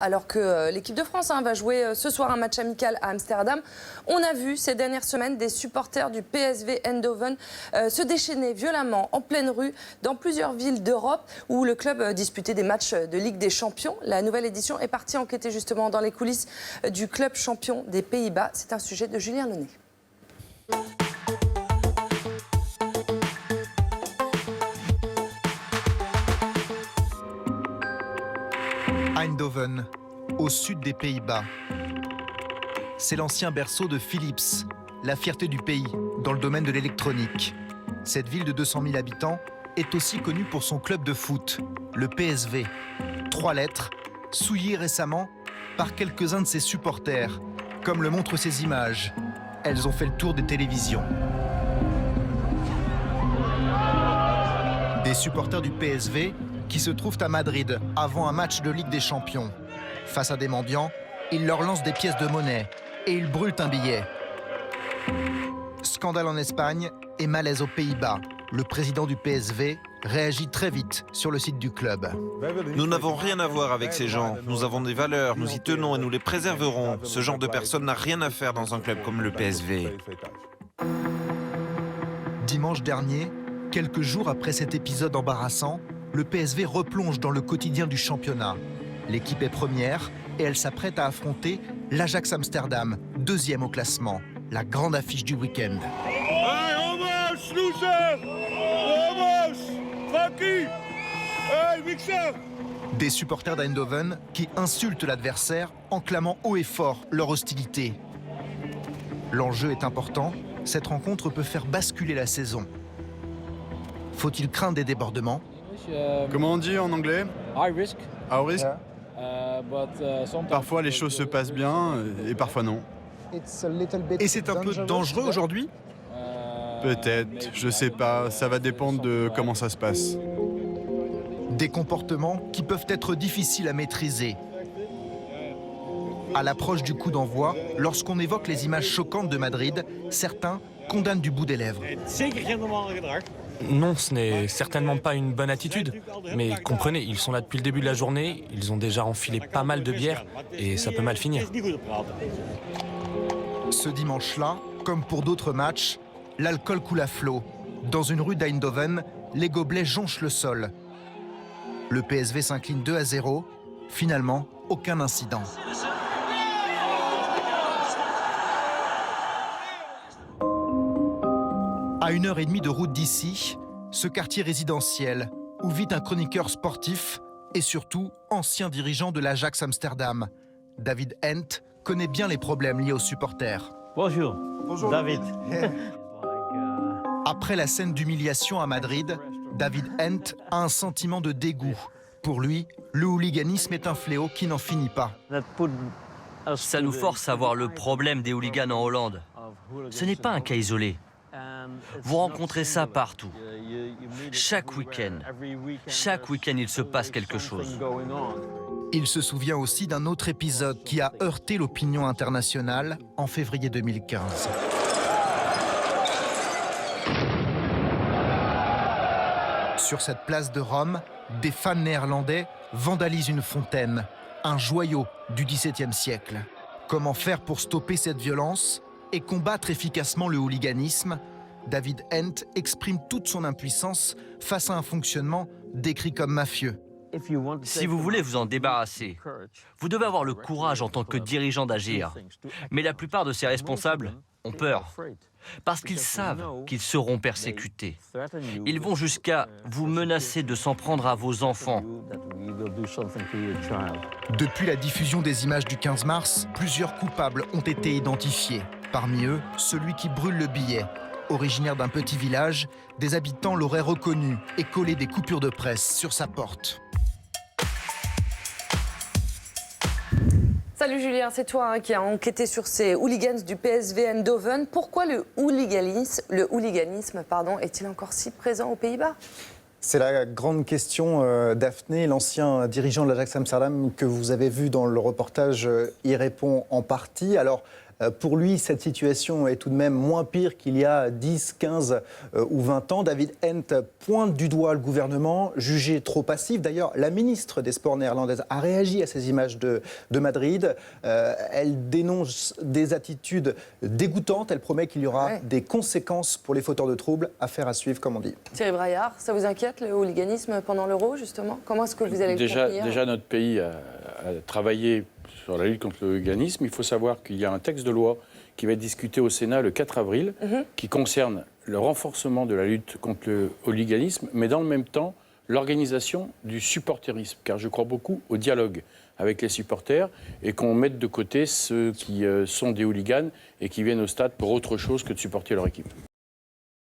Alors que l'équipe de France va jouer ce soir un match amical à Amsterdam, on a vu ces dernières semaines des supporters du PSV Eindhoven se déchaîner violemment en pleine rue dans plusieurs villes d'Europe où le club disputait des matchs de Ligue des Champions. La nouvelle édition est partie enquêter justement dans les coulisses du club champion des Pays-Bas. C'est un sujet de Julien Launay. Eindhoven, au sud des Pays-Bas. C'est l'ancien berceau de Philips, la fierté du pays dans le domaine de l'électronique. Cette ville de 200 000 habitants est aussi connue pour son club de foot, le PSV. 3 lettres, souillées récemment par quelques-uns de ses supporters, comme le montrent ces images. Elles ont fait le tour des télévisions. Des supporters du PSV qui se trouvent à Madrid avant un match de Ligue des Champions. Face à des mendiants, ils leur lancent des pièces de monnaie et ils brûlent un billet. Scandale en Espagne et malaise aux Pays-Bas. Le président du PSV réagit très vite sur le site du club. Nous n'avons rien à voir avec ces gens. Nous avons des valeurs, nous y tenons et nous les préserverons. Ce genre de personne n'a rien à faire dans un club comme le PSV. Dimanche dernier, quelques jours après cet épisode embarrassant, le PSV replonge dans le quotidien du championnat. L'équipe est première et elle s'apprête à affronter l'Ajax Amsterdam, 2e au classement, la grande affiche du week-end. Des supporters d'Eindhoven qui insultent l'adversaire en clamant haut et fort leur hostilité. L'enjeu est important, cette rencontre peut faire basculer la saison. Faut-il craindre des débordements ? Comment on dit en anglais? High risk. High risk. Parfois les choses se passent bien et parfois non. Et c'est un peu dangereux aujourd'hui ? Peut-être, je sais pas, ça va dépendre de comment ça se passe. Des comportements qui peuvent être difficiles à maîtriser. À l'approche du coup d'envoi, lorsqu'on évoque les images choquantes de Madrid, certains condamnent du bout des lèvres. Non, ce n'est certainement pas une bonne attitude. Mais comprenez, ils sont là depuis le début de la journée, ils ont déjà enfilé pas mal de bière et ça peut mal finir. Ce dimanche-là, comme pour d'autres matchs, l'alcool coule à flot. Dans une rue d'Eindhoven, les gobelets jonchent le sol. Le PSV s'incline 2-0. Finalement, aucun incident. À 1h30 de route d'ici, ce quartier résidentiel où vit un chroniqueur sportif et surtout ancien dirigeant de l'Ajax Amsterdam. David Hent connaît bien les problèmes liés aux supporters. Bonjour. Bonjour David. Après la scène d'humiliation à Madrid, David Hent a un sentiment de dégoût. Pour lui, le hooliganisme est un fléau qui n'en finit pas. Ça nous force à voir le problème des hooligans en Hollande. Ce n'est pas un cas isolé. Vous rencontrez ça partout. Chaque week-end, il se passe quelque chose. Il se souvient aussi d'un autre épisode qui a heurté l'opinion internationale en février 2015. Sur cette place de Rome, des fans néerlandais vandalisent une fontaine, un joyau du XVIIe siècle. Comment faire pour stopper cette violence et combattre efficacement le hooliganisme? David Hent exprime toute son impuissance face à un fonctionnement décrit comme mafieux. Si vous voulez vous en débarrasser, vous devez avoir le courage en tant que dirigeant d'agir. Mais la plupart de ces responsables ont peur, parce qu'ils savent qu'ils seront persécutés. Ils vont jusqu'à vous menacer de s'en prendre à vos enfants. Depuis la diffusion des images du 15 mars, plusieurs coupables ont été identifiés. Parmi eux, celui qui brûle le billet. Originaire d'un petit village, des habitants l'auraient reconnu et collé des coupures de presse sur sa porte. Salut Julien, c'est toi qui as enquêté sur ces hooligans du PSV Eindhoven. Pourquoi le hooliganisme est-il encore si présent aux Pays-Bas ? C'est la grande question, Daphné. L'ancien dirigeant de l'Ajax Amsterdam que vous avez vu dans le reportage y répond en partie. Alors, Pour lui, cette situation est tout de même moins pire qu'il y a 10, 15 ou 20 ans. David Hent pointe du doigt le gouvernement, jugé trop passif. D'ailleurs, la ministre des Sports néerlandaise a réagi à ces images de Madrid. Elle dénonce des attitudes dégoûtantes. Elle promet qu'il y aura des conséquences pour les fauteurs de troubles. Affaire à suivre, comme on dit. Thierry Braillard, ça vous inquiète, le hooliganisme pendant l'Euro, justement? Comment est-ce que vous allez le contenir? Déjà, notre pays a travaillé sur la lutte contre le hooliganisme. Il faut savoir qu'il y a un texte de loi qui va être discuté au Sénat le 4 avril, qui concerne le renforcement de la lutte contre le hooliganisme, mais dans le même temps, l'organisation du supporterisme, car je crois beaucoup au dialogue avec les supporters et qu'on mette de côté ceux qui sont des hooligans et qui viennent au stade pour autre chose que de supporter leur équipe.